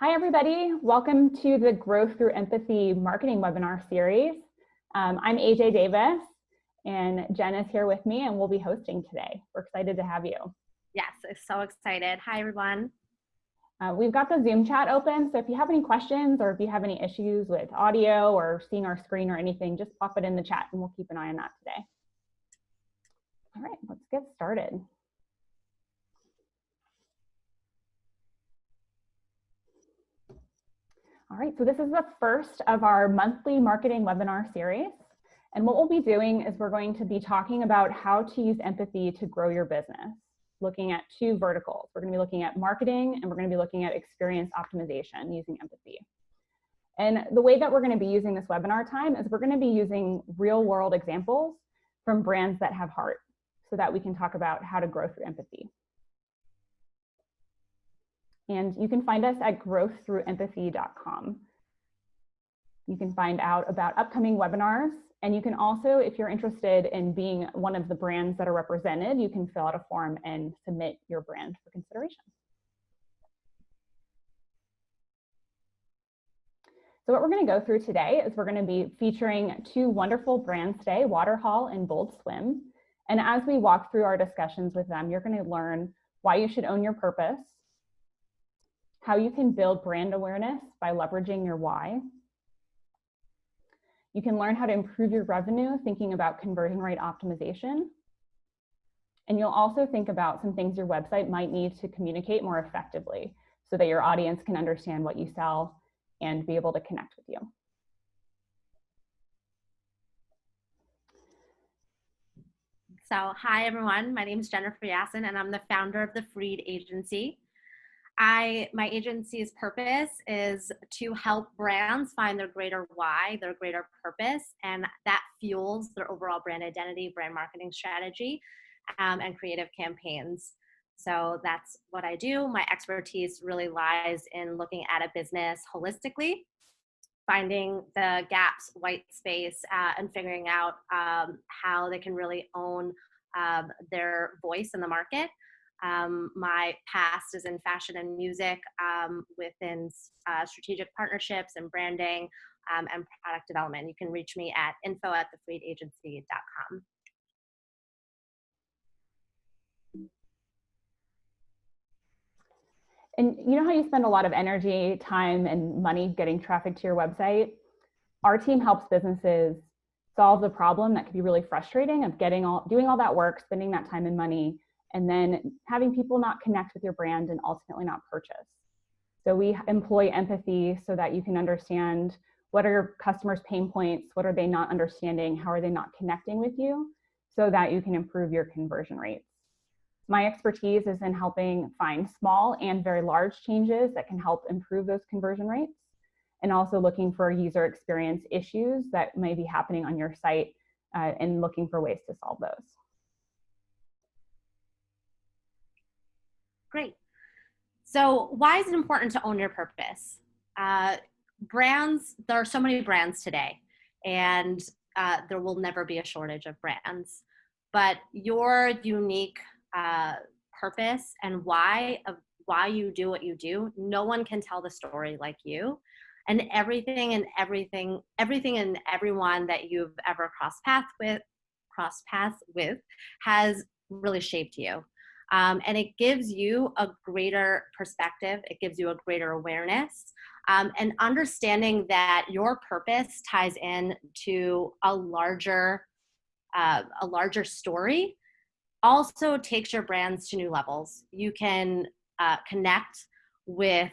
Hi, everybody. Welcome to the Growth Through Empathy marketing webinar series. I'm AJ Davis, and Jen is here with me, and we'll be hosting today. We're excited to have you. Yes, I'm so excited. Hi, everyone. We've got the Zoom chat open, so if you have any questions or if you have any issues with audio or seeing our screen or anything, just pop it in the chat, and we'll keep an eye on that today. All right, let's get started. All right, so this is the first of our monthly marketing webinar series. And what we'll be doing is we're going to be talking about how to use empathy to grow your business, looking at two verticals. We're going to be looking at marketing, and we're going to be looking at experience optimization using empathy. And the way that we're going to be using this webinar time is we're going to be using real world examples from brands that have heart so that we can talk about how to grow through empathy. And you can find us at growththroughempathy.com. You can find out about upcoming webinars. And you can also, if you're interested in being one of the brands that are represented, you can fill out a form and submit your brand for consideration. So what we're going to go through today is we're going to be featuring two wonderful brands today, Waterhall and Bold Swim. And as we walk through our discussions with them, you're going to learn why you should own your purpose, how you can build brand awareness by leveraging your why. You can learn how to improve your revenue, thinking about conversion rate optimization. And you'll also think about some things your website might need to communicate more effectively so that your audience can understand what you sell and be able to connect with you. So, hi, everyone. My name is Jennifer Yassin, and I'm the founder of the Freed Agency. My agency's purpose is to help brands find their greater why, their greater purpose, and that fuels their overall brand identity, brand marketing strategy, and creative campaigns. So that's what I do. My expertise really lies in looking at a business holistically, finding the gaps, white space, and figuring out how they can really own their voice in the market. My past is in fashion and music, within strategic partnerships and branding and product development. You can reach me at info@thefreedagency.com. And you know how you spend a lot of energy, time, and money getting traffic to your website? Our team helps businesses solve the problem that can be really frustrating of doing all that work, spending that time and money, and then having people not connect with your brand and ultimately not purchase. So we employ empathy so that you can understand what are your customers' pain points, what are they not understanding, how are they not connecting with you, so that you can improve your conversion rates. My expertise is in helping find small and very large changes that can help improve those conversion rates, and also looking for user experience issues that may be happening on your site and looking for ways to solve those. Great. So why is it important to own your purpose? Brands, there are so many brands today, and there will never be a shortage of brands. But your unique purpose and why you do what you do, no one can tell the story like you. And everything and everyone that you've ever crossed paths with has really shaped you. And it gives you a greater perspective. It gives you a greater awareness, and understanding that your purpose ties in to a larger story also takes your brands to new levels. You can connect with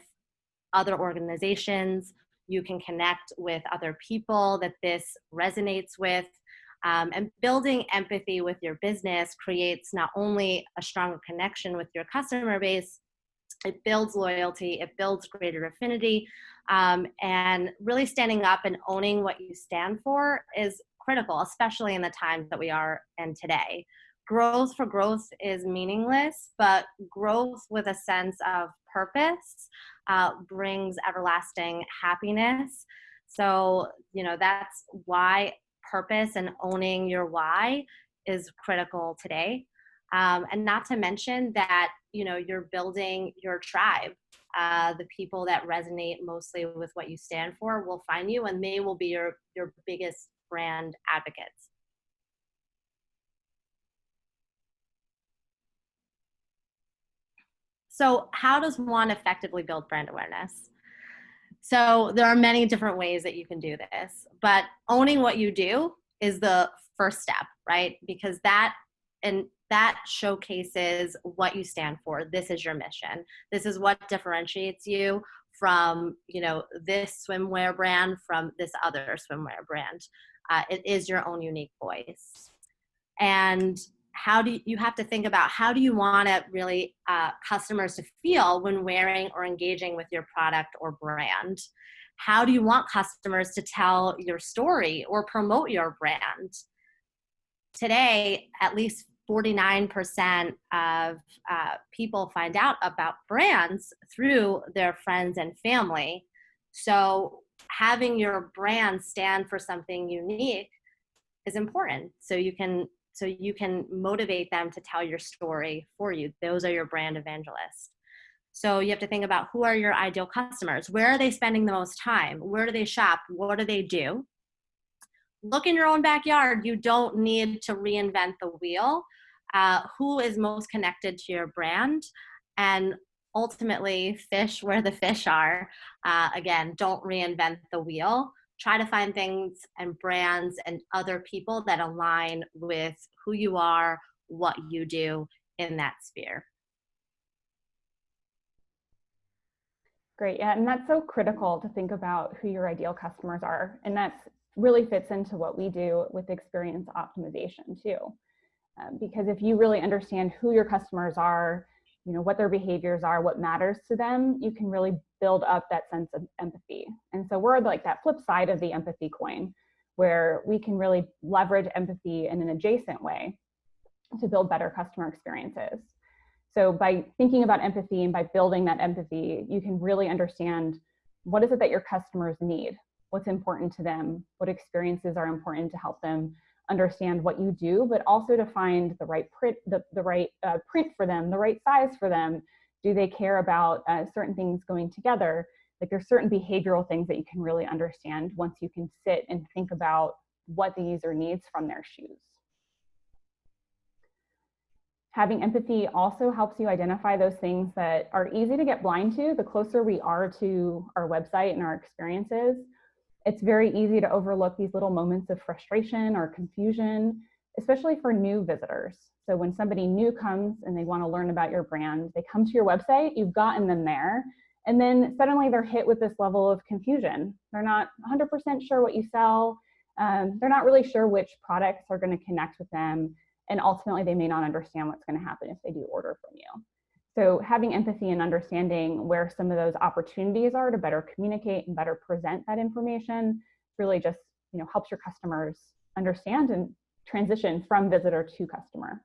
other organizations. You can connect with other people that this resonates with. And building empathy with your business creates not only a stronger connection with your customer base, it builds loyalty, it builds greater affinity, and really standing up and owning what you stand for is critical, especially in the times that we are in today. Growth for growth is meaningless, but growth with a sense of purpose brings everlasting happiness. So, that's why purpose and owning your why is critical today. And not to mention that, you're building your tribe. The people that resonate mostly with what you stand for will find you, and they will be your biggest brand advocates. So how does one effectively build brand awareness? So there are many different ways that you can do this, but owning what you do is the first step, right? Because that showcases what you stand for. This is your mission. This is what differentiates you from, this swimwear brand from this other swimwear brand. It is your own unique voice. And you have to think about how do you want to really customers to feel when wearing or engaging with your product or brand? How do you want customers to tell your story or promote your brand? Today, at least 49% of people find out about brands through their friends and family. So having your brand stand for something unique is important. So you can motivate them to tell your story for you. Those are your brand evangelists. So you have to think about who are your ideal customers? Where are they spending the most time? Where do they shop? What do they do? Look in your own backyard. You don't need to reinvent the wheel. Who is most connected to your brand? And ultimately, fish where the fish are. Again, don't reinvent the wheel. Try to find things and brands and other people that align with who you are, what you do in that sphere. Great, yeah, and that's so critical to think about who your ideal customers are. And that really fits into what we do with experience optimization too. Because if you really understand who your customers are, what their behaviors are, what matters to them, you can really build up that sense of empathy. And so we're like that flip side of the empathy coin, where we can really leverage empathy in an adjacent way to build better customer experiences. So by thinking about empathy and by building that empathy, you can really understand what is it that your customers need, what's important to them, what experiences are important to help them understand what you do, but also to find the right print, the right print for them, the right size for them. Do they care about certain things going together? Like there's certain behavioral things that you can really understand once you can sit and think about what the user needs from their shoes. Having empathy also helps you identify those things that are easy to get blind to. The closer we are to our website and our experiences, it's very easy to overlook these little moments of frustration or confusion, especially for new visitors. So when somebody new comes and they want to learn about your brand, they come to your website, you've gotten them there, and then suddenly they're hit with this level of confusion. They're not 100% sure what you sell. They're not really sure which products are going to connect with them. And ultimately, they may not understand what's going to happen if they do order from you. So having empathy and understanding where some of those opportunities are to better communicate and better present that information really just helps your customers understand and transition from visitor to customer.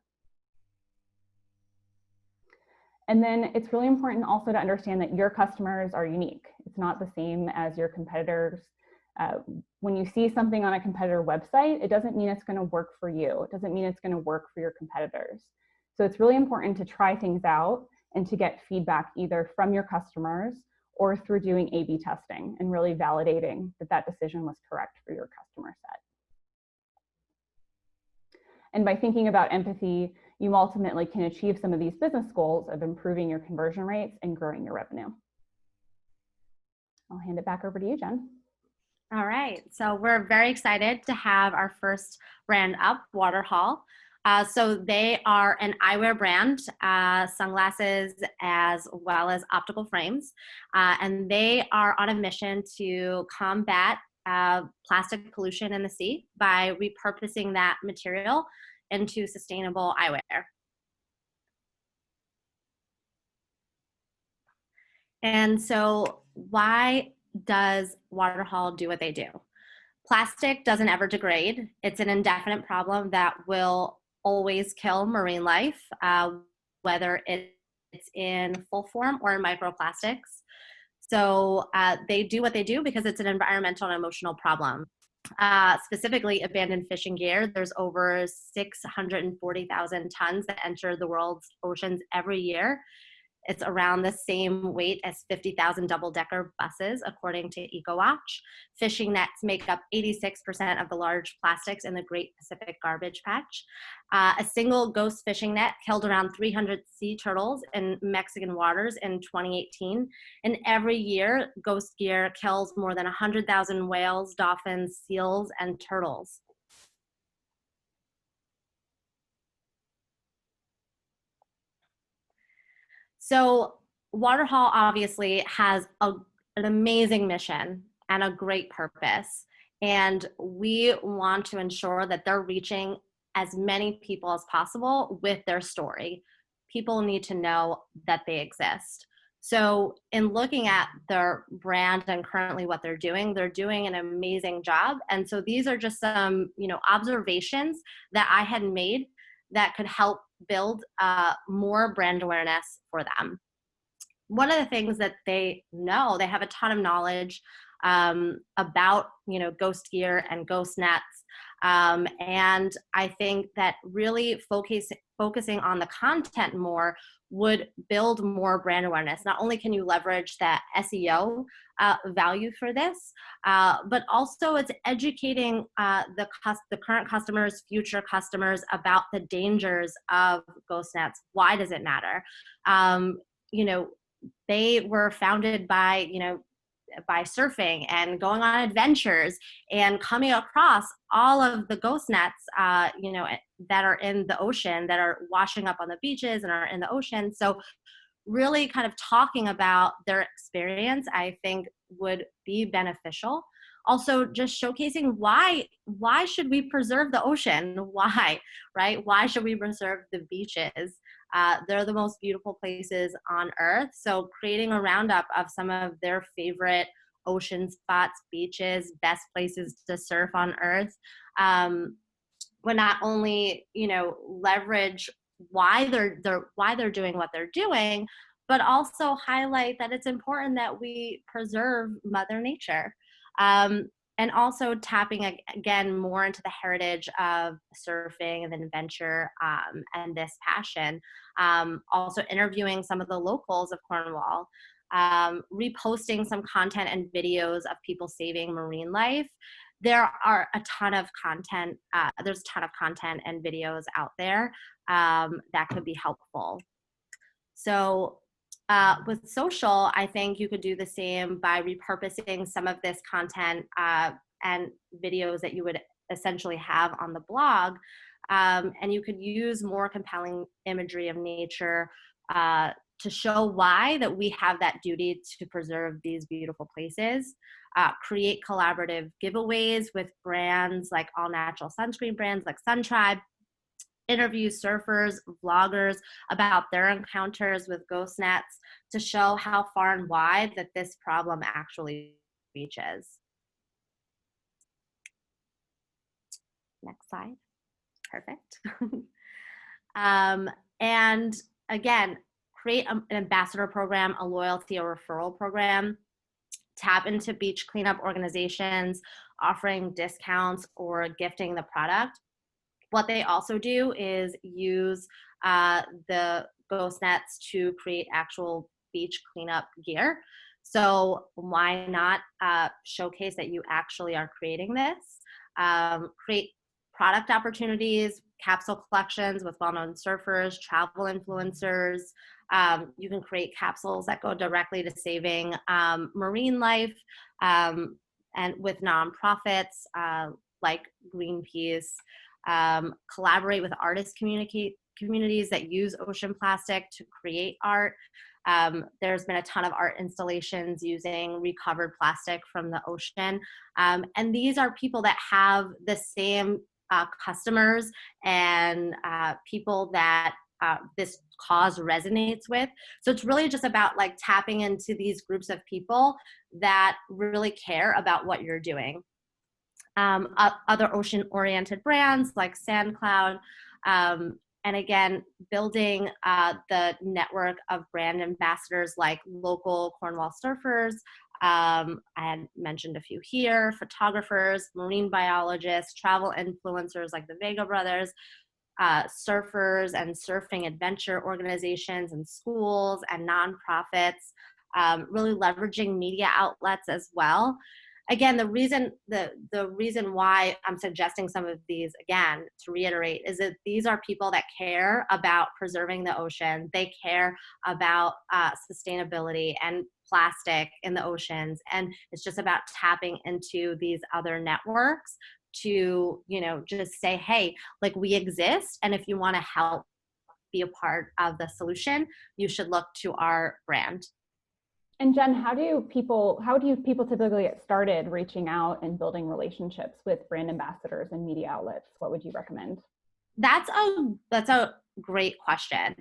And then it's really important also to understand that your customers are unique. It's not the same as your competitors. When you see something on a competitor website, it doesn't mean it's going to work for you. It doesn't mean it's going to work for your competitors. So it's really important to try things out and to get feedback either from your customers or through doing A/B testing and really validating that that decision was correct for your customer set. And by thinking about empathy, you ultimately can achieve some of these business goals of improving your conversion rates and growing your revenue. I'll hand it back over to you, Jen. All right, so we're very excited to have our first brand up, Waterhall. So they are an eyewear brand, sunglasses as well as optical frames. And they are on a mission to combat plastic pollution in the sea by repurposing that material into sustainable eyewear. And so why does Waterhall do what they do? Plastic doesn't ever degrade. It's an indefinite problem that will always kill marine life, whether it's in full form or in microplastics. So they do what they do because it's an environmental and emotional problem. Specifically abandoned fishing gear. There's over 640,000 tons that enter the world's oceans every year. It's around the same weight as 50,000 double-decker buses, according to EcoWatch. Fishing nets make up 86% of the large plastics in the Great Pacific Garbage Patch. A single ghost fishing net killed around 300 sea turtles in Mexican waters in 2018. And every year, ghost gear kills more than 100,000 whales, dolphins, seals, and turtles. So Waterhaul obviously has an amazing mission and a great purpose. And we want to ensure that they're reaching as many people as possible with their story. People need to know that they exist. So in looking at their brand and currently what they're doing an amazing job. And so these are just some, observations that I had made that could help build more brand awareness for them. One of the things that they know, they have a ton of knowledge about, ghost gear and ghost nets. And I think that really focusing on the content more would build more brand awareness. Not only can you leverage that SEO value for this, but also it's educating the current customers, future customers about the dangers of ghost nets. Why does it matter? They were founded by surfing and going on adventures and coming across all of the ghost nets, that are in the ocean, that are washing up on the beaches and are in the ocean. So really kind of talking about their experience, I think would be beneficial. Also just showcasing why should we preserve the ocean? Why, right? Why should we preserve the beaches? They're the most beautiful places on earth. So creating a roundup of some of their favorite ocean spots, beaches, best places to surf on earth, would not only, leverage why they're doing what they're doing, but also highlight that it's important that we preserve Mother Nature. And also tapping again more into the heritage of surfing and adventure and this passion. Also interviewing some of the locals of Cornwall, reposting some content and videos of people saving marine life. There are a ton of content. There's a ton of content and videos out there that could be helpful. So with social, I think you could do the same by repurposing some of this content and videos that you would essentially have on the blog. And you could use more compelling imagery of nature to show why that we have that duty to preserve these beautiful places. Create collaborative giveaways with brands like all natural sunscreen brands like SunTribe. Interview surfers, vloggers about their encounters with ghost nets to show how far and wide that this problem actually reaches. Next slide. Perfect. And again, create an ambassador program, a loyalty or referral program. Tap into beach cleanup organizations offering discounts or gifting the product. What they also do is use the ghost nets to create actual beach cleanup gear. So why not showcase that you actually are creating this? Create product opportunities, capsule collections with well-known surfers, travel influencers. You can create capsules that go directly to saving marine life and with nonprofits like Greenpeace. Collaborate with artist communities that use ocean plastic to create art. There's been a ton of art installations using recovered plastic from the ocean. And these are people that have the same customers and people that this cause resonates with. So it's really just about like tapping into these groups of people that really care about what you're doing. Other ocean-oriented brands like SandCloud, and again, building the network of brand ambassadors like local Cornwall surfers, I had mentioned a few here: photographers, marine biologists, travel influencers like the Vega brothers, surfers and surfing adventure organizations and schools and nonprofits, really leveraging media outlets as well. Again, the reason why I'm suggesting some of these, again, to reiterate, is that these are people that care about preserving the ocean. They care about sustainability and plastic in the oceans, and it's just about tapping into these other networks to, just say, hey, like, we exist, and if you want to help be a part of the solution, you should look to our brand. And Jen, how do people typically get started reaching out and building relationships with brand ambassadors and media outlets? What would you recommend? That's a great question.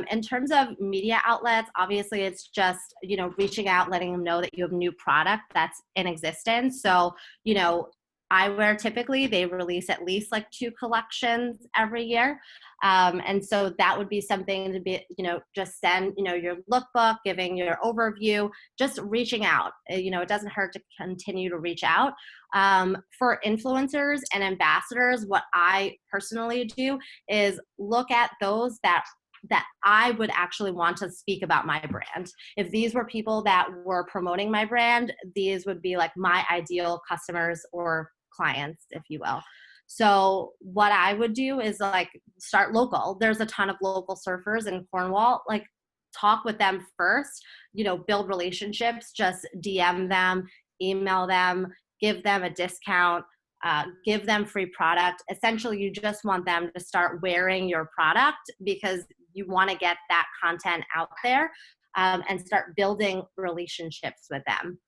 In terms of media outlets, obviously it's just, reaching out, letting them know that you have new product that's in existence. So, eyewear, typically they release at least like 2 collections every year. And so that would be something to be, just send, your lookbook, giving your overview, just reaching out. It doesn't hurt to continue to reach out. For influencers and ambassadors, what I personally do is look at those that I would actually want to speak about my brand. If these were people that were promoting my brand, these would be like my ideal customers or clients, if you will. So what I would do is like start local. There's a ton of local surfers in Cornwall. Like, talk with them first, build relationships, just DM them, email them, give them a discount, give them free product. Essentially, you just want them to start wearing your product because you want to get that content out there, and start building relationships with them.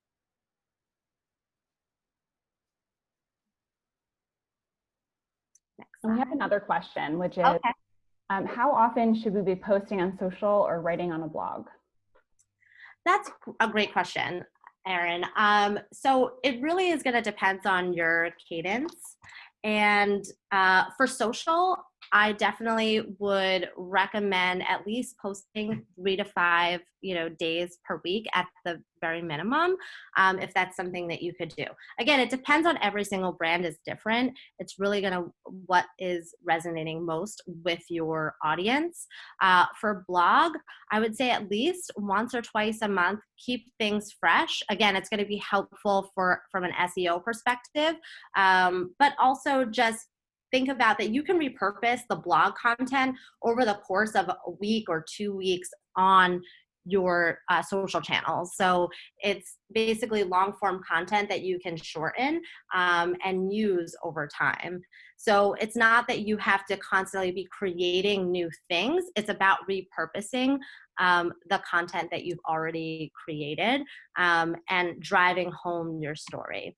And we have another question, which is, Okay. how often should we be posting on social or writing on a blog? That's a great question, Erin. So it really is going to depend on your cadence. And for social, I definitely would recommend at least posting 3 to 5, days per week at the very minimum, if that's something that you could do. Again, it depends on every single brand is different. It's really what is resonating most with your audience. For blog, I would say at least once or twice a month, keep things fresh. Again, it's going to be helpful from an SEO perspective, but also just think about that you can repurpose the blog content over the course of a week or 2 weeks on your social channels. So it's basically long form content that you can shorten and use over time. So it's not that you have to constantly be creating new things. It's about repurposing the content that you've already created, and driving home your story.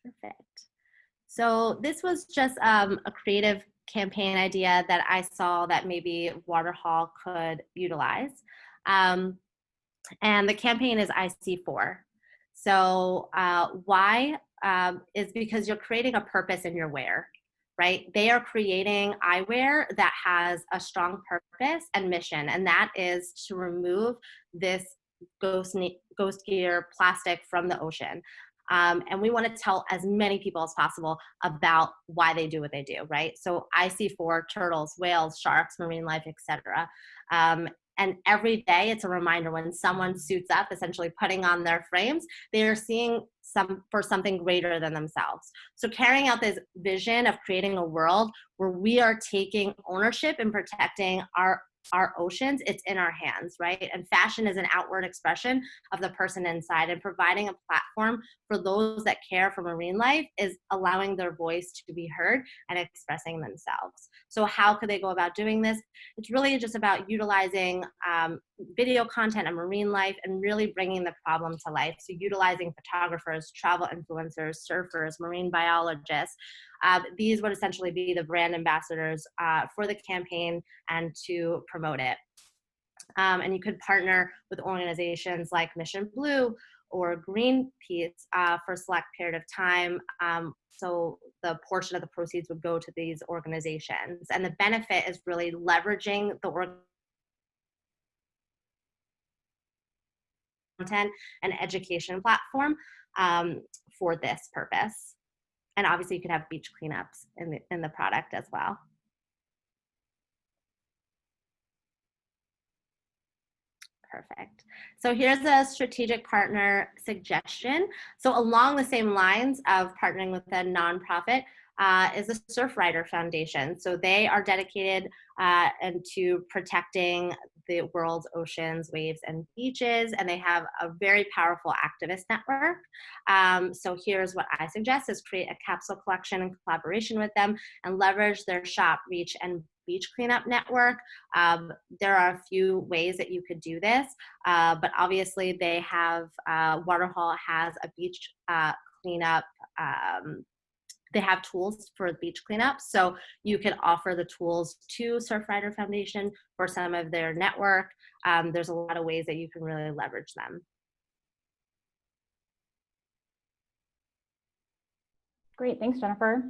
Perfect. So this was just a creative campaign idea that I saw that maybe Waterhaul could utilize. And the campaign is IC4. So why is because you're creating a purpose in your wear, right? They are creating eyewear that has a strong purpose and mission, and that is to remove this ghost gear plastic from the ocean. And we want to tell as many people as possible about why they do what they do, right? So IC4, turtles, whales, sharks, marine life, etc. And every day it's a reminder when someone suits up, essentially putting on their frames, they are seeing for something greater than themselves. So carrying out this vision of creating a world where we are taking ownership and protecting our oceans, it's in our hands, right? And fashion is an outward expression of the person inside, and providing a platform for those that care for marine life is allowing their voice to be heard and expressing themselves. So how could they go about doing this? It's really just about utilizing video content on marine life and really bringing the problem to life. So utilizing photographers, travel influencers, surfers, marine biologists. These would essentially be the brand ambassadors for the campaign and to promote it. And you could partner with organizations like Mission Blue or Greenpeace for a select period of time. So the portion of the proceeds would go to these organizations. And the benefit is really leveraging the content and education platform for this purpose. And obviously you could have beach cleanups in the product as well. Perfect. So here's a strategic partner suggestion. So along the same lines of partnering with a nonprofit is the Surfrider Foundation. So they are dedicated to protecting the world's oceans, waves, and beaches, and they have a very powerful activist network. So here's what I suggest is create a capsule collection in collaboration with them and leverage their shop, reach, and beach cleanup network. There are a few ways that you could do this, but obviously they have, Waterhaul has a beach cleanup, they have tools for beach cleanup. So you could offer the tools to Surfrider Foundation for some of their network. There's a lot of ways that you can really leverage them. Great, thanks, Jennifer.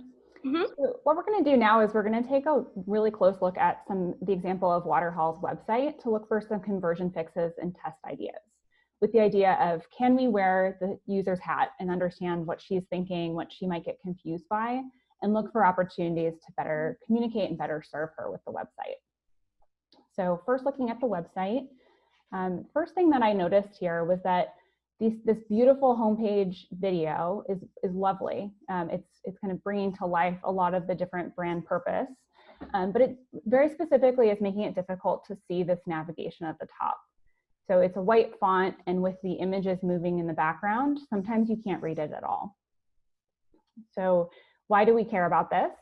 Mm-hmm. So what we're going to do now is we're going to take a really close look at the example of Waterhaul's website to look for some conversion fixes and test ideas, with the idea of, can we wear the user's hat and understand what she's thinking, what she might get confused by, and look for opportunities to better communicate and better serve her with the website. So first, looking at the website, first thing that I noticed here was that this beautiful homepage video is lovely. It's kind of bringing to life a lot of the different brand purpose, but it very specifically is making it difficult to see this navigation at the top. So it's a white font, and with the images moving in the background, sometimes you can't read it at all. So why do we care about this?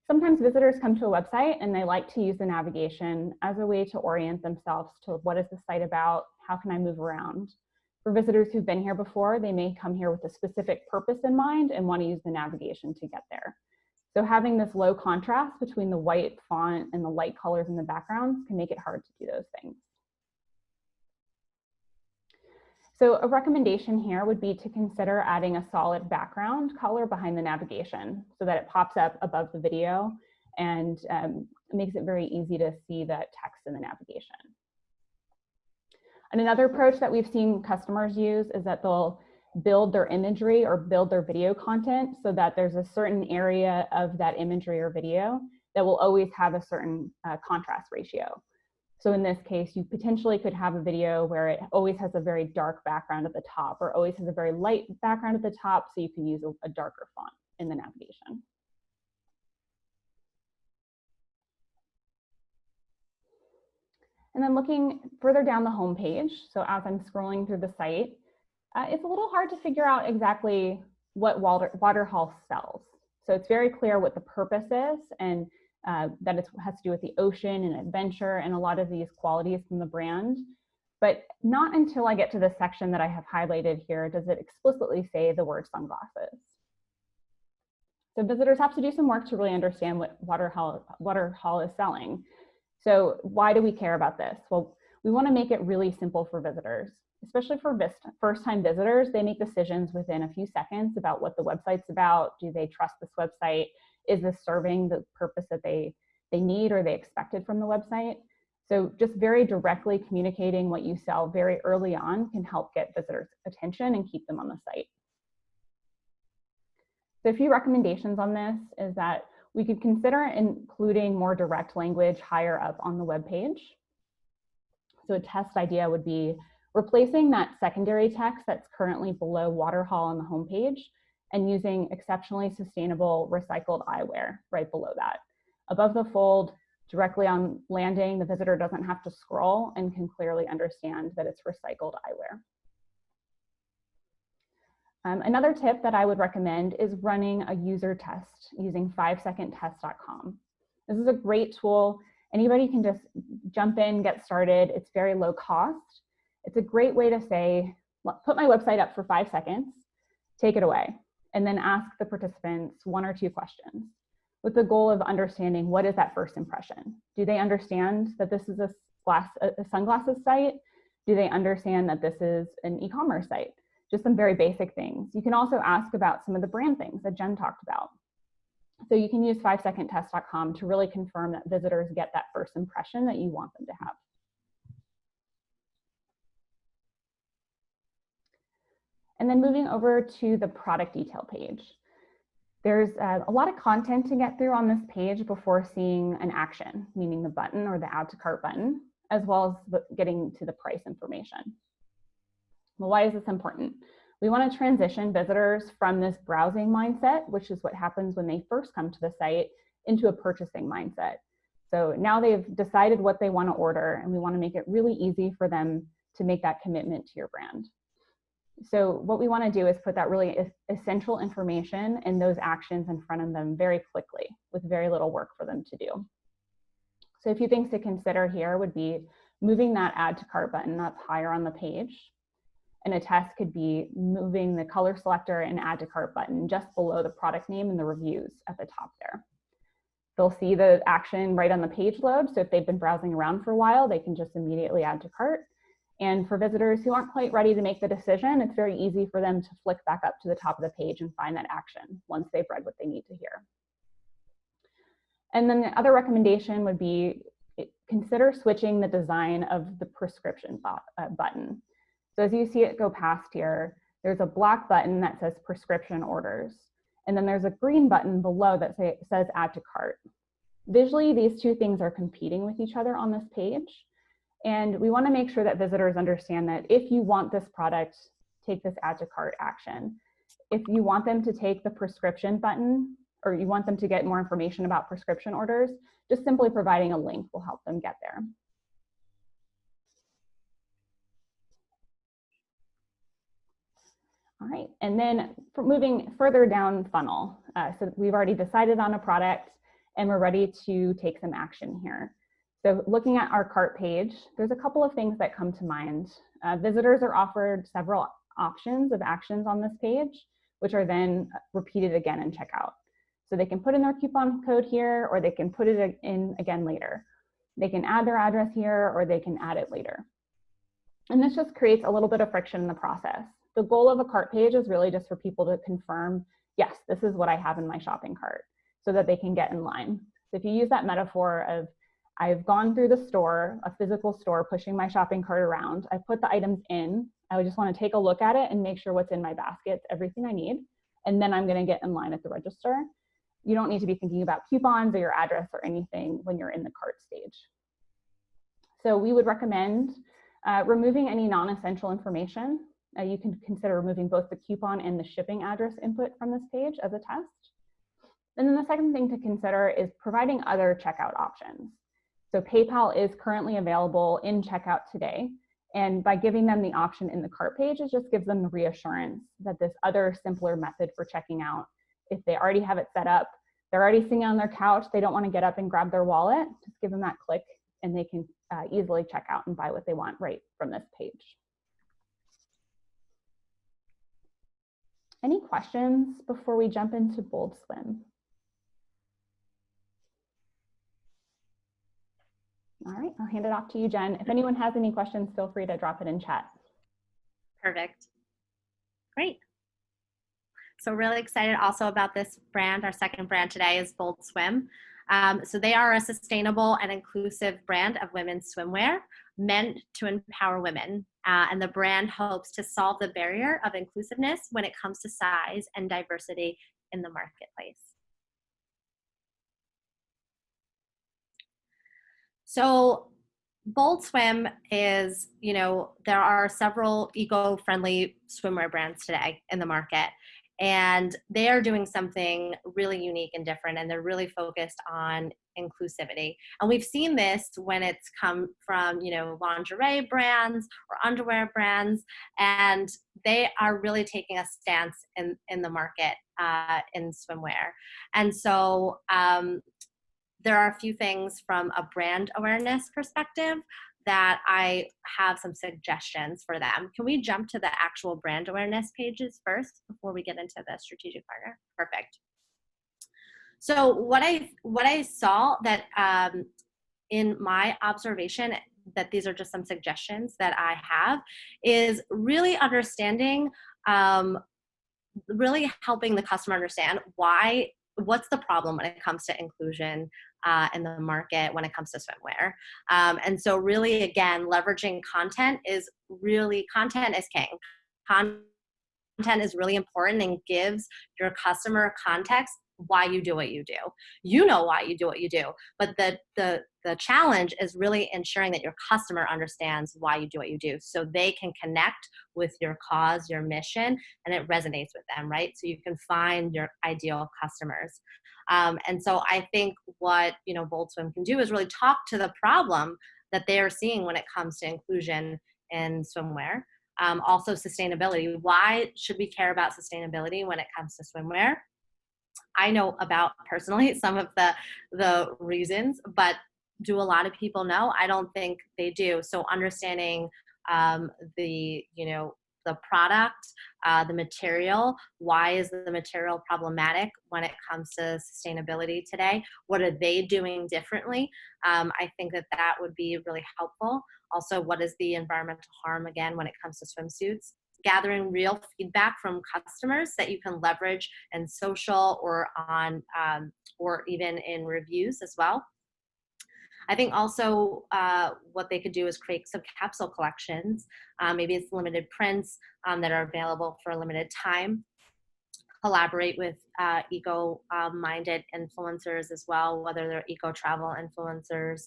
Sometimes visitors come to a website and they like to use the navigation as a way to orient themselves to what is the site about, how can I move around. For visitors who've been here before, they may come here with a specific purpose in mind and want to use the navigation to get there. So having this low contrast between the white font and the light colors in the backgrounds can make it hard to do those things. So a recommendation here would be to consider adding a solid background color behind the navigation so that it pops up above the video and makes it very easy to see the text in the navigation. And another approach that we've seen customers use is that they'll build their imagery or build their video content so that there's a certain area of that imagery or video that will always have a certain contrast ratio. So in this case, you potentially could have a video where it always has a very dark background at the top or always has a very light background at the top, so you can use a darker font in the navigation. And then looking further down the home page, so as I'm scrolling through the site, it's a little hard to figure out exactly what Waterhaul sells. So it's very clear what the purpose is, and that it has to do with the ocean and adventure and a lot of these qualities from the brand. But not until I get to the section that I have highlighted here does it explicitly say the word sunglasses. So visitors have to do some work to really understand what Waterhaul is selling. So why do we care about this? Well, we want to make it really simple for visitors, especially for first-time visitors. They make decisions within a few seconds about what the website's about. Do they trust this website? Is this serving the purpose that they need or they expected from the website? So just very directly communicating what you sell very early on can help get visitors' attention and keep them on the site. So a few recommendations on this is that we could consider including more direct language higher up on the web page. So a test idea would be replacing that secondary text that's currently below Waterhaul on the homepage and using exceptionally sustainable recycled eyewear right below that. Above the fold, directly on landing, the visitor doesn't have to scroll and can clearly understand that it's recycled eyewear. Another tip that I would recommend is running a user test using 5secondtest.com. This is a great tool. Anybody can just jump in, get started. It's very low cost. It's a great way to say, put my website up for 5 seconds, take it away, and then ask the participants 1 or 2 questions with the goal of understanding what is that first impression. Do they understand that this is a sunglasses site? Do they understand that this is an e-commerce site? Just some very basic things. You can also ask about some of the brand things that Jen talked about. So you can use 5secondtest.com to really confirm that visitors get that first impression that you want them to have. And then moving over to the product detail page. There's a lot of content to get through on this page before seeing an action, meaning the button or the add to cart button, as well as getting to the price information. Well, why is this important? We want to transition visitors from this browsing mindset, which is what happens when they first come to the site, into a purchasing mindset. So now they've decided what they want to order, and we want to make it really easy for them to make that commitment to your brand. So what we want to do is put that really essential information and those actions in front of them very quickly with very little work for them to do. So a few things to consider here would be moving that add to cart button up higher on the page. And a test could be moving the color selector and add to cart button just below the product name and the reviews at the top there. They'll see the action right on the page load. So if they've been browsing around for a while, they can just immediately add to cart. And for visitors who aren't quite ready to make the decision, it's very easy for them to flick back up to the top of the page and find that action once they've read what they need to hear. And then the other recommendation would be consider switching the design of the prescription button. So as you see it go past here, there's a black button that says prescription orders. And then there's a green button below that says add to cart. Visually, these two things are competing with each other on this page. And we want to make sure that visitors understand that if you want this product, take this add to cart action. If you want them to take the prescription button, or you want them to get more information about prescription orders, just simply providing a link will help them get there. All right, and then for moving further down funnel, so we've already decided on a product and we're ready to take some action here. So looking at our cart page, there's a couple of things that come to mind. Visitors are offered several options of actions on this page, which are then repeated again in checkout. So they can put in their coupon code here, or they can put it in again later. They can add their address here, or they can add it later. And this just creates a little bit of friction in the process. The goal of a cart page is really just for people to confirm, yes, this is what I have in my shopping cart, so that they can get in line. So if you use that metaphor of, I've gone through the store, a physical store, pushing my shopping cart around, I put the items in, I would just want to take a look at it and make sure what's in my basket, everything I need, and then I'm going to get in line at the register. You don't need to be thinking about coupons or your address or anything when you're in the cart stage. So we would recommend removing any non-essential information. You can consider removing both the coupon and the shipping address input from this page as a test. And then the second thing to consider is providing other checkout options. So PayPal is currently available in checkout today. And by giving them the option in the cart page, it just gives them the reassurance that this other simpler method for checking out, if they already have it set up, they're already sitting on their couch, they don't want to get up and grab their wallet, just give them that click and they can easily check out and buy what they want right from this page. Any questions before we jump into Bold Swim? All right, I'll hand it off to you, Jen. If anyone has any questions, feel free to drop it in chat. Perfect. Great. So really excited also about this brand. Our second brand today is Bold Swim. So they are a sustainable and inclusive brand of women's swimwear meant to empower women. And the brand hopes to solve the barrier of inclusiveness when it comes to size and diversity in the marketplace. So Bold Swim is, there are several eco-friendly swimwear brands today in the market. And they are doing something really unique and different, and they're really focused on inclusivity. And we've seen this when it's come from, lingerie brands or underwear brands, and they are really taking a stance in the market in swimwear. And so there are a few things from a brand awareness perspective that I have some suggestions for them. Can we jump to the actual brand awareness pages first before we get into the strategic partner? Perfect. So what I saw that in my observation, that these are just some suggestions that I have, is really understanding, really helping the customer understand what's the problem when it comes to inclusion in the market when it comes to swimwear. And so really, again, leveraging content is king. Content content is really important and gives your customer context why you do what you do. You know why you do what you do, but the challenge is really ensuring that your customer understands why you do what you do, so they can connect with your cause, your mission, and it resonates with them, right? So you can find your ideal customers. And so I think what Bold Swim can do is really talk to the problem that they are seeing when it comes to inclusion in swimwear. Also sustainability. Why should we care about sustainability when it comes to swimwear? I know about personally some of the reasons, but do a lot of people know? I don't think they do. So understanding the the product, the material. Why is the material problematic when it comes to sustainability today? What are they doing differently? I think that would be really helpful. Also, what is the environmental harm again when it comes to swimsuits? Gathering real feedback from customers that you can leverage in social or on or even in reviews as well. I think also what they could do is create some capsule collections. Maybe it's limited prints that are available for a limited time. Collaborate with eco-minded influencers as well, whether they're eco-travel influencers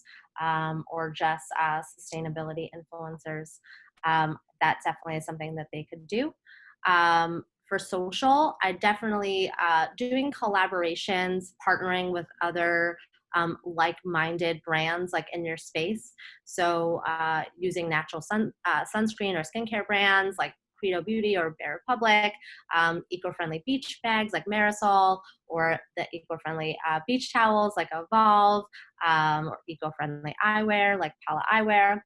or just sustainability influencers. That definitely is something that they could do. For social, I definitely doing collaborations, partnering with other like-minded brands like in your space. So using natural sunscreen or skincare brands like Credo Beauty or Bare Republic, eco-friendly beach bags like Marisol, or the eco-friendly beach towels like Evolve, or eco-friendly eyewear like Pala Eyewear.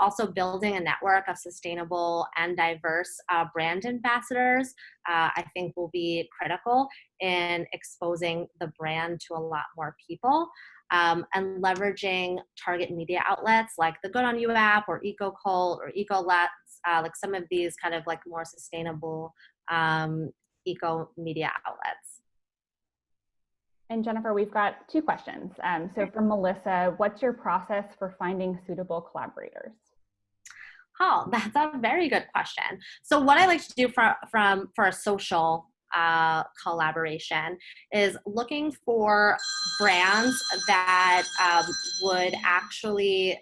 Also building a network of sustainable and diverse brand ambassadors, I think will be critical in exposing the brand to a lot more people. And leveraging target media outlets like the Good On You app or EcoCult or EcoLets, like some of these kind of like more sustainable eco media outlets. And Jennifer, we've got two questions. So from Melissa, what's your process for finding suitable collaborators? Oh, that's a very good question. So what I like to do for a social collaboration is looking for brands that would actually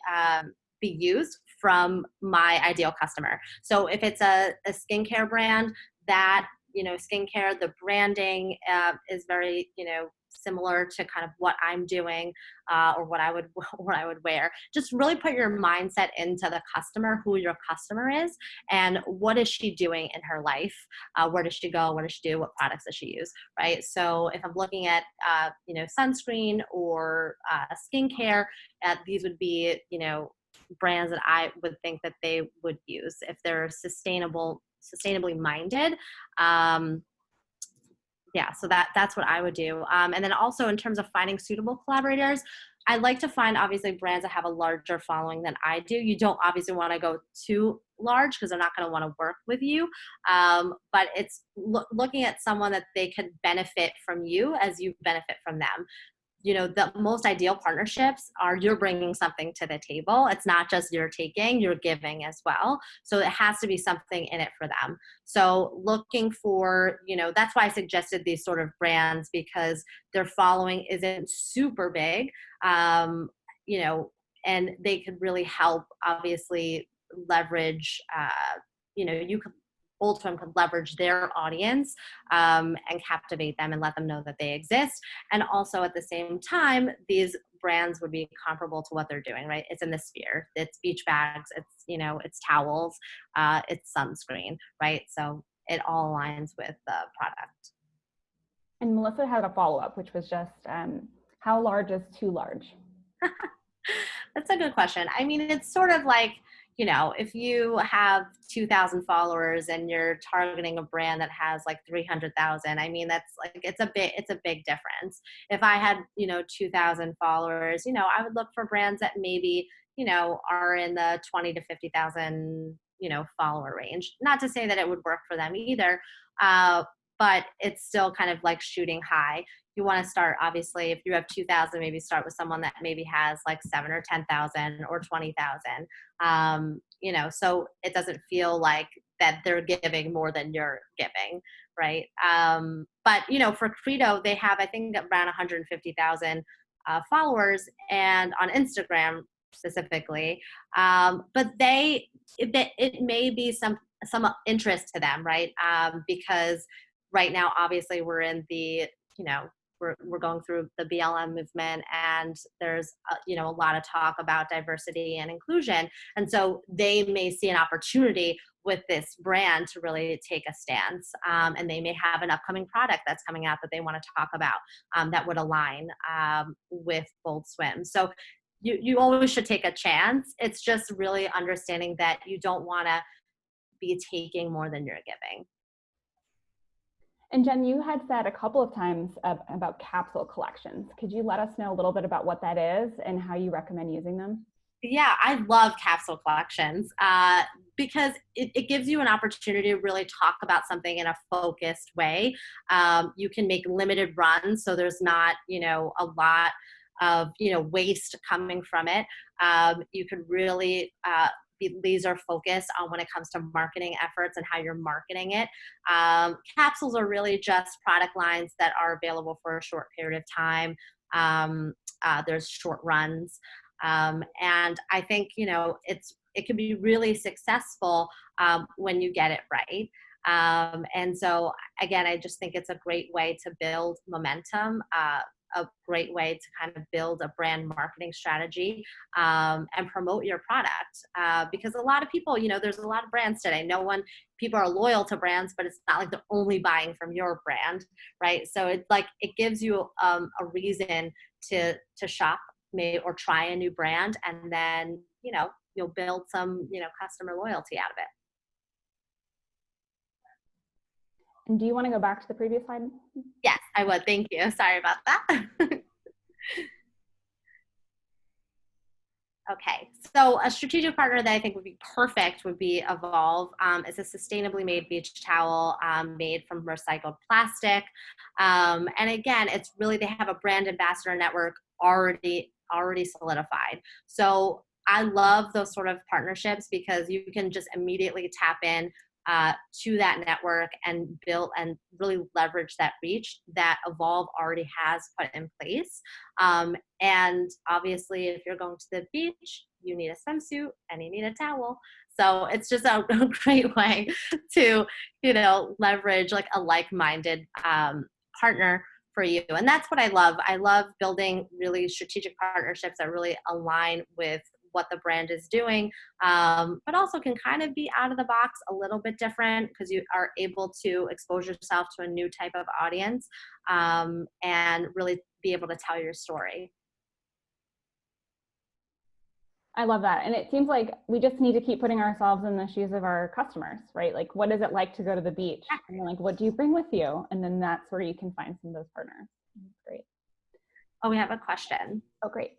be used from my ideal customer. So if it's a skincare brand, that skincare, the branding is very similar to kind of what I'm doing or what I would wear. Just really put your mindset into the customer, who your customer is, and what is she doing in her life? Where does she go? What does she do? What products does she use? Right. So if I'm looking at sunscreen or skincare, these would be brands that I would think that they would use if they're sustainably minded. Yeah, so that's what I would do. And then also in terms of finding suitable collaborators, I like to find obviously brands that have a larger following than I do. You don't obviously want to go too large because they're not going to want to work with you. But it's looking at someone that they can benefit from you as you benefit from them. The most ideal partnerships are you're bringing something to the table. It's not just you're taking, you're giving as well. So it has to be something in it for them. So looking for, that's why I suggested these sort of brands, because their following isn't super big, and they could really help obviously leverage, you could Bold Swim could leverage their audience and captivate them and let them know that they exist. And also at the same time, these brands would be comparable to what they're doing, right? It's in the sphere. It's beach bags, it's towels, it's sunscreen, right? So it all aligns with the product. And Melissa had a follow-up, which was just, how large is too large? That's a good question. I mean, it's sort of like, if you have 2,000 followers and you're targeting a brand that has like 300,000, I mean, that's like, it's a big difference. If I had, 2,000 followers, I would look for brands that maybe, are in the 20 to 50,000, follower range. Not to say that it would work for them either, but it's still kind of like shooting high. You want to start, obviously, if you have 2,000, maybe start with someone that maybe has like 7 or 10,000 or 20,000. So it doesn't feel like that they're giving more than you're giving, right? But for Credo, they have, I think, around 150,000 followers, and on Instagram specifically. But it may be some interest to them, right? Because right now, obviously, we're in the, we're going through the BLM movement, and there's a lot of talk about diversity and inclusion, and so they may see an opportunity with this brand to really take a stance, and they may have an upcoming product that's coming out that they want to talk about, that would align with Bold Swim. So you always should take a chance. It's just really understanding that you don't want to be taking more than you're giving. And Jen, you had said a couple of times about capsule collections. Could you let us know a little bit about what that is and how you recommend using them? Yeah, I love capsule collections because it gives you an opportunity to really talk about something in a focused way. You can make limited runs, so there's not, a lot of, waste coming from it. You could really be laser focused on when it comes to marketing efforts and how you're marketing it. Capsules are really just product lines that are available for a short period of time. There's short runs. And I think, it can be really successful when you get it right. And so, again, I just think it's a great way to build momentum, a great way to kind of build a brand marketing strategy, and promote your product. Because a lot of people, there's a lot of brands today. People are loyal to brands, but it's not like they're only buying from your brand, right? So it gives you a reason to shop or try a new brand, and then, you'll build some, customer loyalty out of it. And do you want to go back to the previous slide? Yes, I would. Thank you. Sorry about that. Okay, so a strategic partner that I think would be perfect would be Evolve. It's a sustainably made beach towel made from recycled plastic. And again, they have a brand ambassador network already solidified. So I love those sort of partnerships because you can just immediately tap in to that network and build and really leverage that reach that Evolve already has put in place. And obviously, if you're going to the beach, you need a swimsuit and you need a towel. So it's just a great way to, leverage like a like-minded partner for you. And that's what I love. I love building really strategic partnerships that really align with what the brand is doing, but also can kind of be out of the box, a little bit different, because you are able to expose yourself to a new type of audience, and really be able to tell your story. I love that. And it seems like we just need to keep putting ourselves in the shoes of our customers, right? Like, what is it like to go to the beach? And you're like, what do you bring with you? And then that's where you can find some of those partners. Great. Oh, we have a question. Oh, great.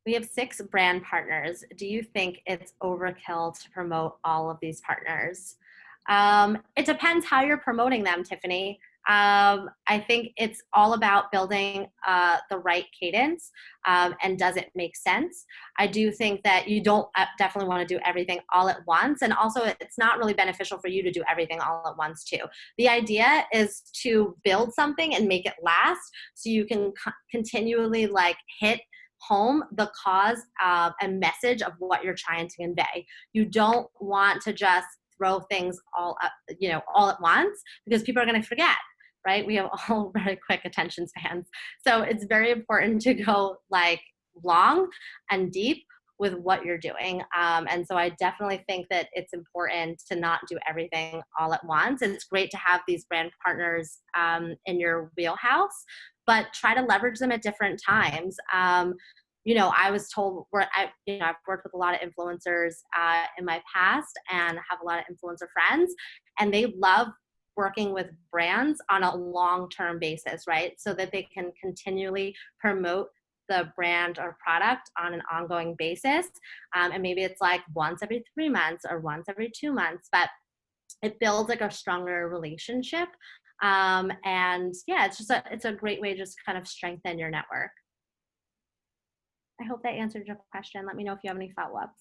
We have 6 brand partners. Do you think it's overkill to promote all of these partners? It depends how you're promoting them, Tiffany. I think it's all about building the right cadence, and does it make sense? I do think that you don't definitely want to do everything all at once, and also it's not really beneficial for you to do everything all at once too. The idea is to build something and make it last, so you can continually hit home the cause and message of what you're trying to convey. You don't want to just throw things all at once, because people are going to forget, right? We have all very quick attention spans. So it's very important to go long and deep with what you're doing. And so I definitely think that it's important to not do everything all at once. And it's great to have these brand partners in your wheelhouse, but try to leverage them at different times. I was told I've worked with a lot of influencers in my past and have a lot of influencer friends, and they love working with brands on a long-term basis, right? So that they can continually promote the brand or product on an ongoing basis. And maybe it's once every 3 months or once every 2 months, but it builds a stronger relationship. And yeah, it's a great way to just kind of strengthen your network. I hope that answered your question. Let me know if you have any follow-ups.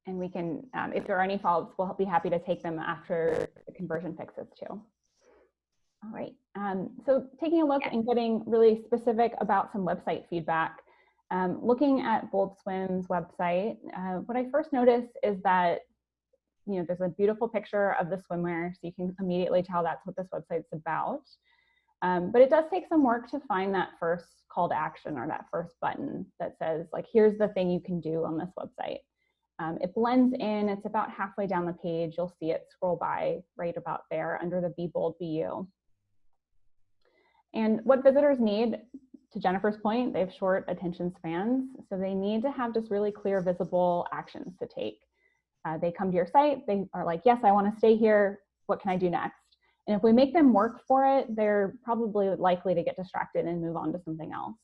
And we can, if there are any follow-ups, we'll be happy to take them after the conversion fixes too. All right, so taking a look and getting really specific about some website feedback. Looking at Bold Swim's website, what I first noticed is that there's a beautiful picture of the swimwear, so you can immediately tell that's what this website's about. But it does take some work to find that first call to action or that first button that says, like, here's the thing you can do on this website. It blends in, it's about halfway down the page. You'll see it scroll by right about there under the Be Bold, Be You. And what visitors need, to Jennifer's point, they have short attention spans, so they need to have just really clear, visible actions to take. They come to your site, they are like, yes, I want to stay here, what can I do next? And if we make them work for it, they're probably likely to get distracted and move on to something else.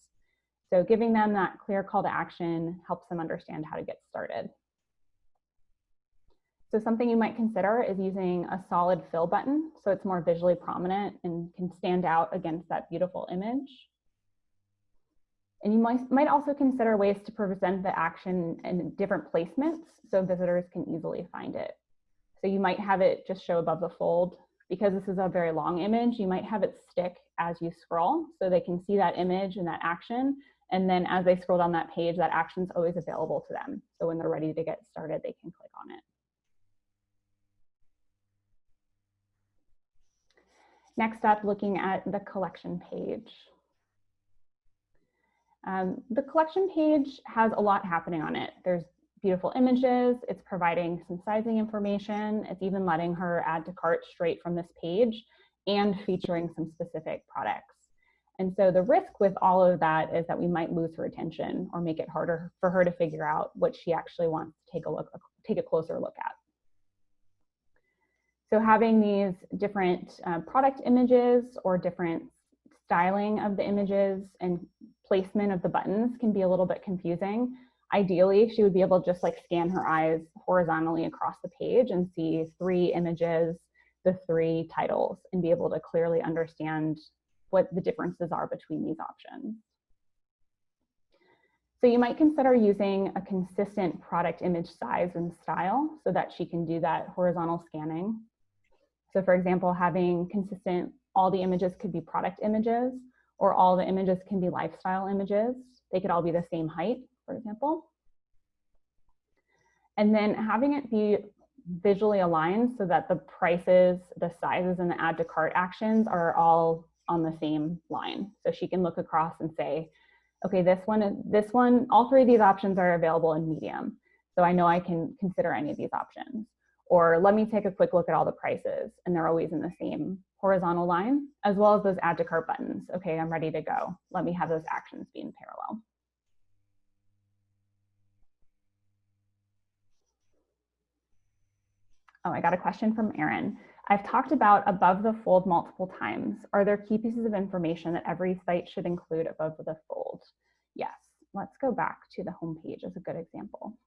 So giving them that clear call to action helps them understand how to get started. So something you might consider is using a solid fill button, so it's more visually prominent and can stand out against that beautiful image. And you might also consider ways to present the action in different placements so visitors can easily find it. So you might have it just show above the fold. Because this is a very long image, you might have it stick as you scroll so they can see that image and that action. And then as they scroll down that page, that action is always available to them. So when they're ready to get started, they can click on it. Next up, looking at the collection page. The collection page has a lot happening on it. There's beautiful images, it's providing some sizing information, it's even letting her add to cart straight from this page and featuring some specific products. And so the risk with all of that is that we might lose her attention or make it harder for her to figure out what she actually wants to take a closer look at. So having these different product images or different styling of the images and placement of the buttons can be a little bit confusing. Ideally, she would be able to just like scan her eyes horizontally across the page and see 3 images, the 3 titles, and be able to clearly understand what the differences are between these options. So you might consider using a consistent product image size and style so that she can do that horizontal scanning. So for example, having consistent, all the images could be product images, or all the images can be lifestyle images. They could all be the same height, for example. And then having it be visually aligned so that the prices, the sizes, and the add to cart actions are all on the same line. So she can look across and say, okay, this one, all 3 of these options are available in medium. So I know I can consider any of these options. Or let me take a quick look at all the prices, and they're always in the same horizontal line, as well as those add to cart buttons. Okay, I'm ready to go. Let me have those actions be in parallel. Oh, I got a question from Erin. I've talked about above the fold multiple times. Are there key pieces of information that every site should include above the fold? Yes, let's go back to the home page as a good example.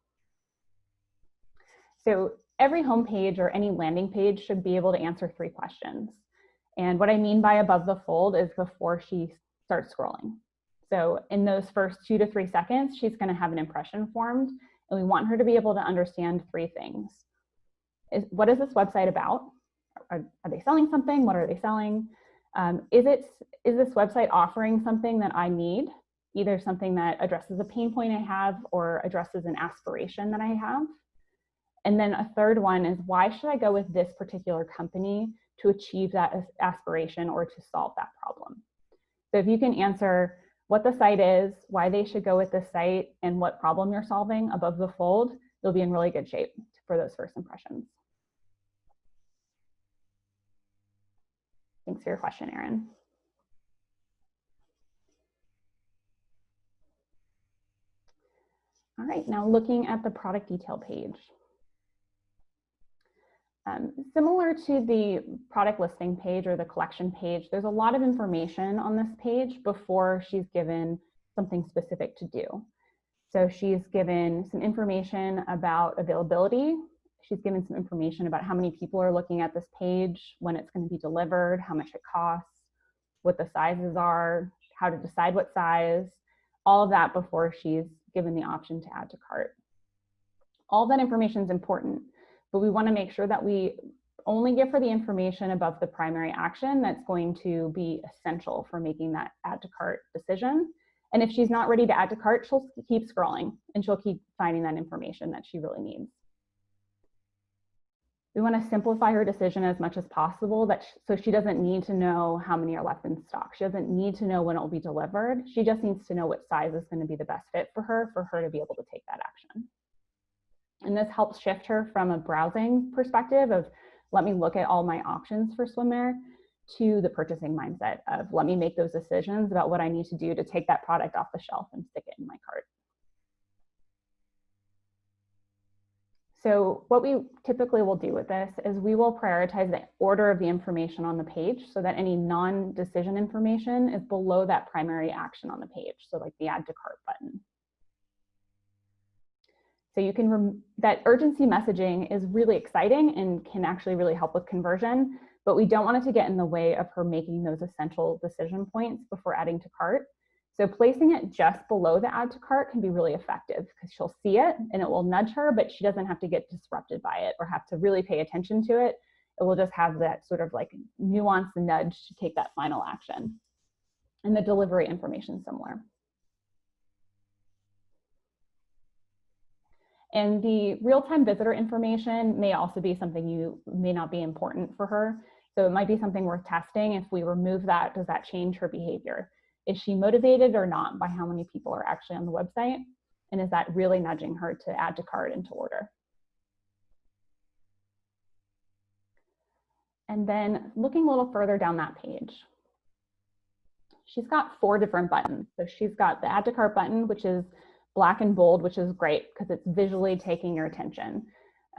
So every home page or any landing page should be able to answer 3 questions. And what I mean by above the fold is before she starts scrolling. So in those first 2 to 3 seconds, she's going to have an impression formed, and we want her to be able to understand 3 things. What is this website about? Are they selling something? What are they selling? Is this website offering something that I need? Either something that addresses a pain point I have or addresses an aspiration that I have. And then a third one is, why should I go with this particular company to achieve that aspiration or to solve that problem? So if you can answer what the site is, why they should go with this site, and what problem you're solving above the fold, you'll be in really good shape for those first impressions. Thanks for your question, Erin. All right, now looking at the product detail page. Similar to the product listing page or the collection page, there's a lot of information on this page before she's given something specific to do. So she's given some information about availability. She's given some information about how many people are looking at this page, when it's going to be delivered, how much it costs, what the sizes are, how to decide what size, all of that before she's given the option to add to cart. All that information is important, but we want to make sure that we only give her the information above the primary action that's going to be essential for making that add to cart decision. And if she's not ready to add to cart, she'll keep scrolling and she'll keep finding that information that she really needs. We want to simplify her decision as much as possible, so she doesn't need to know how many are left in stock. She doesn't need to know when it will be delivered. She just needs to know what size is going to be the best fit for her to be able to take that action. And this helps shift her from a browsing perspective of, let me look at all my options for swimwear, to the purchasing mindset of, let me make those decisions about what I need to do to take that product off the shelf and stick it in my cart. So what we typically will do with this is we will prioritize the order of the information on the page so that any non-decision information is below that primary action on the page. So like the add to cart button. So you can, that urgency messaging is really exciting and can actually really help with conversion, but we don't want it to get in the way of her making those essential decision points before adding to cart. So placing it just below the add to cart can be really effective because she'll see it and it will nudge her, but she doesn't have to get disrupted by it or have to really pay attention to it. It will just have that sort of like nuance and nudge to take that final action. And the delivery information similar. And the real-time visitor information may also be something may not be important for her. So it might be something worth testing. If we remove that, does that change her behavior? Is she motivated or not by how many people are actually on the website? And is that really nudging her to add to cart and to order? And then looking a little further down that page, she's got 4 different buttons. So she's got the add to cart button, which is black and bold, which is great because it's visually taking your attention.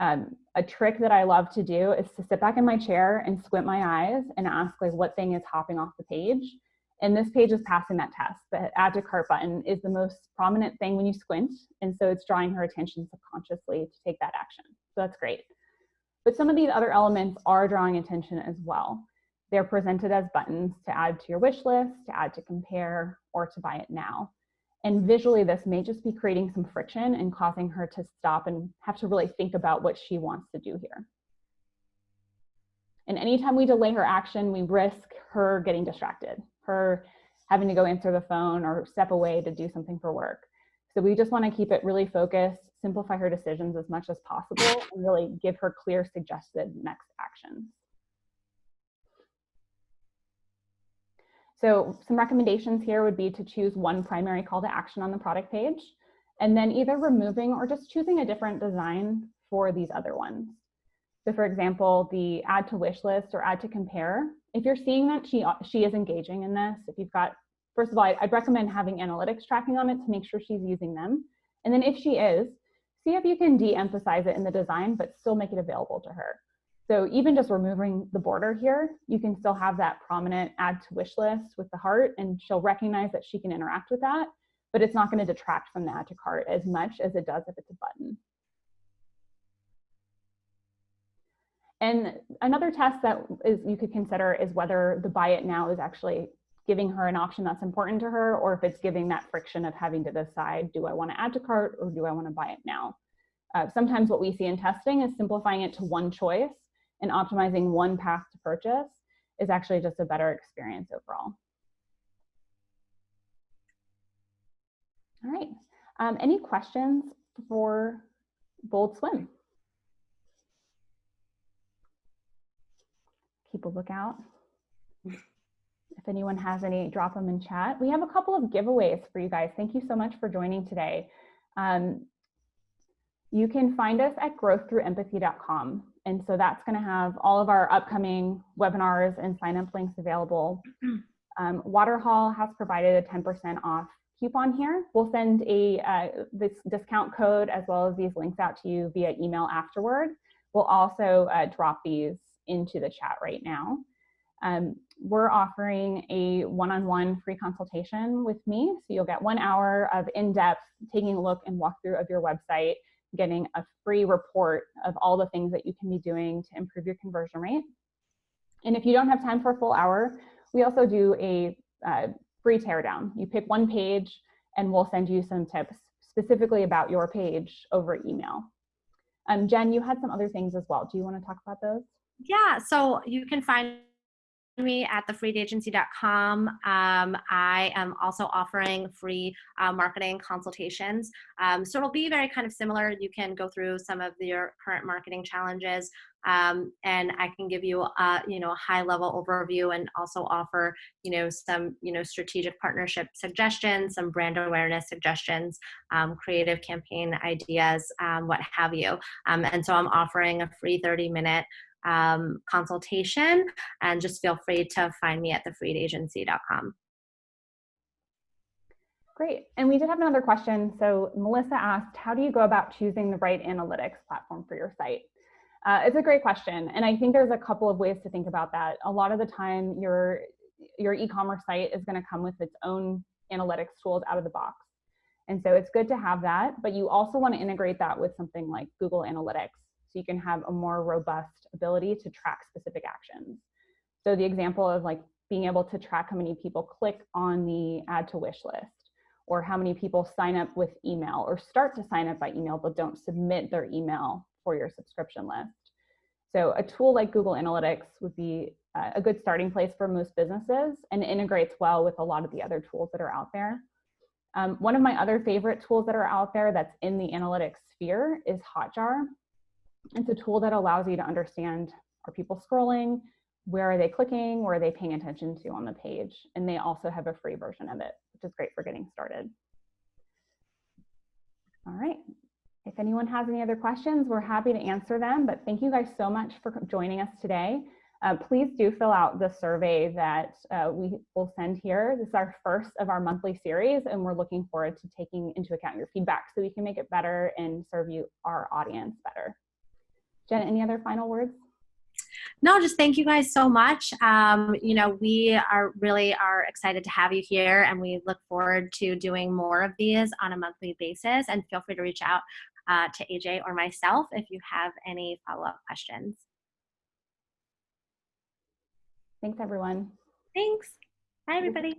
A trick that I love to do is to sit back in my chair and squint my eyes and ask like what thing is hopping off the page. And this page is passing that test. The add to cart button is the most prominent thing when you squint. And so it's drawing her attention subconsciously to take that action. So that's great. But some of these other elements are drawing attention as well. They're presented as buttons to add to your wish list, to add to compare, or to buy it now. And visually, this may just be creating some friction and causing her to stop and have to really think about what she wants to do here. And anytime we delay her action, we risk her getting distracted, her having to go answer the phone or step away to do something for work. So we just want to keep it really focused, simplify her decisions as much as possible, and really give her clear suggested next actions. So some recommendations here would be to choose one primary call to action on the product page, and then either removing or just choosing a different design for these other ones. So for example, the add to wish list or add to compare, if you're seeing that she is engaging in this, if you've got, first of all, I'd recommend having analytics tracking on it to make sure she's using them. And then if she is, see if you can de-emphasize it in the design, but still make it available to her. So even just removing the border here, you can still have that prominent add to wish list with the heart, and she'll recognize that she can interact with that, but it's not going to detract from the add to cart as much as it does if it's a button. And another test that you could consider is whether the buy it now is actually giving her an option that's important to her, or if it's giving that friction of having to decide, do I want to add to cart or do I want to buy it now? Sometimes what we see in testing is simplifying it to one choice and optimizing one path to purchase is actually just a better experience overall. All right, any questions for Bold Swim? Keep a lookout. If anyone has any, drop them in chat. We have a couple of giveaways for you guys. Thank you so much for joining today. You can find us at growththroughempathy.com. And so that's going to have all of our upcoming webinars and sign-up links available. Waterhall has provided a 10% off coupon here. We'll send this discount code as well as these links out to you via email afterward. We'll also drop these into the chat right now. We're offering a one-on-one free consultation with me. So you'll get 1 hour of in-depth taking a look and walkthrough of your website, getting a free report of all the things that you can be doing to improve your conversion rate. And if you don't have time for a full hour, we also do a free teardown. You pick one page and we'll send you some tips specifically about your page over email. Jen, you had some other things as well. Do you want to talk about those? Yeah, so you can find me at thefreedagency.com. I am also offering free marketing consultations. So it'll be very kind of similar. You can go through some of your current marketing challenges, and I can give you a high level overview, and also offer some strategic partnership suggestions, some brand awareness suggestions, creative campaign ideas, what have you. And so I'm offering a free 30-minute consultation, and just feel free to find me at thefreedagency.com. Great. And we did have another question. So Melissa asked, how do you go about choosing the right analytics platform for your site? It's a great question. And I think there's a couple of ways to think about that. A lot of the time, your e-commerce site is going to come with its own analytics tools out of the box. And so it's good to have that, but you also want to integrate that with something like Google Analytics, so you can have a more robust ability to track specific actions. So the example of like being able to track how many people click on the add to wish list, or how many people sign up with email or start to sign up by email but don't submit their email for your subscription list. So a tool like Google Analytics would be a good starting place for most businesses, and integrates well with a lot of the other tools that are out there. One of my other favorite tools that are out there that's in the analytics sphere is Hotjar. It's a tool that allows you to understand, are people scrolling? Where are they clicking? Where are they paying attention to on the page? And they also have a free version of it, which is great for getting started. All right. If anyone has any other questions, we're happy to answer them, but thank you guys so much for joining us today. Please do fill out the survey that we will send here. This is our first of our monthly series, and we're looking forward to taking into account your feedback so we can make it better and serve our audience better. Jen, any other final words? No, just thank you guys so much. We are excited to have you here, and we look forward to doing more of these on a monthly basis. And feel free to reach out to AJ or myself if you have any follow-up questions. Thanks, everyone. Thanks. Bye, everybody.